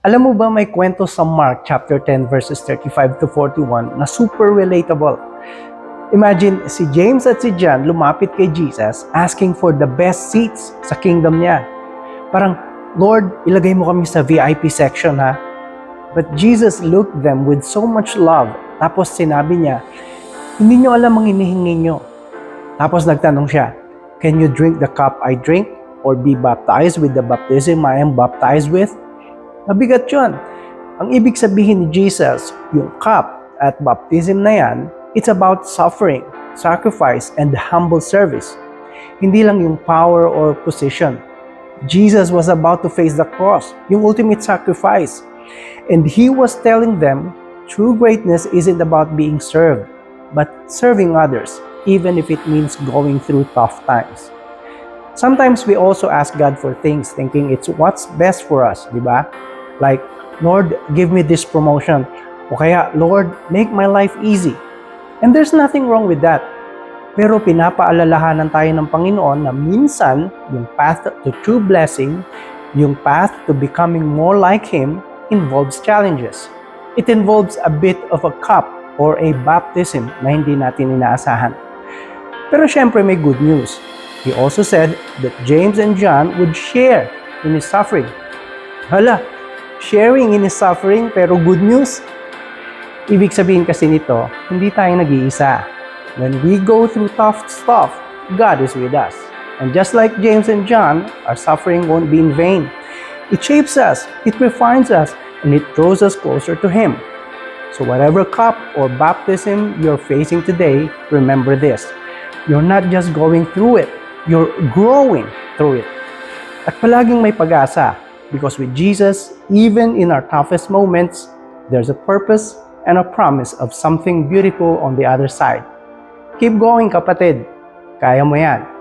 Alam mo ba may kwento sa Mark chapter 10 verses 35 to 41 na super relatable. Imagine si James at si John lumapit kay Jesus asking for the best seats sa kingdom niya. Parang, Lord, ilagay mo kami sa VIP section ha. But Jesus looked them with so much love. Tapos sinabi niya, hindi nyo alam ang hinihingi nyo. Tapos nagtanong siya, can you drink the cup I drink or be baptized with the baptism I am baptized with? Mabigat yun. Ang ibig sabihin ni Jesus, yung cup at baptism na yan, it's about suffering, sacrifice, and humble service. Hindi lang yung power or position. Jesus was about to face the cross, yung ultimate sacrifice. And He was telling them, true greatness isn't about being served, but serving others, even if it means going through tough times. Sometimes we also ask God for things thinking it's what's best for us, di ba? Like, Lord, give me this promotion. O kaya, Lord, make my life easy. And there's nothing wrong with that. Pero pinapaalalahanan tayo ng Panginoon na minsan, yung path to true blessing, yung path to becoming more like Him, involves challenges. It involves a bit of a cup or a baptism na hindi natin inaasahan. Pero syempre may good news. He also said that James and John would share in His suffering. Hala, sharing in His suffering pero good news? Ibig sabihin kasi nito, hindi tayo nag-iisa. When we go through tough stuff, God is with us. And just like James and John, our suffering won't be in vain. It shapes us, it refines us, and it draws us closer to Him. So whatever cup or baptism you're facing today, remember this. You're not just going through it, you're growing through it. At palaging may pag-asa, because with Jesus, even in our toughest moments, there's a purpose and a promise of something beautiful on the other side. Keep going, kapatid. Kaya mo yan.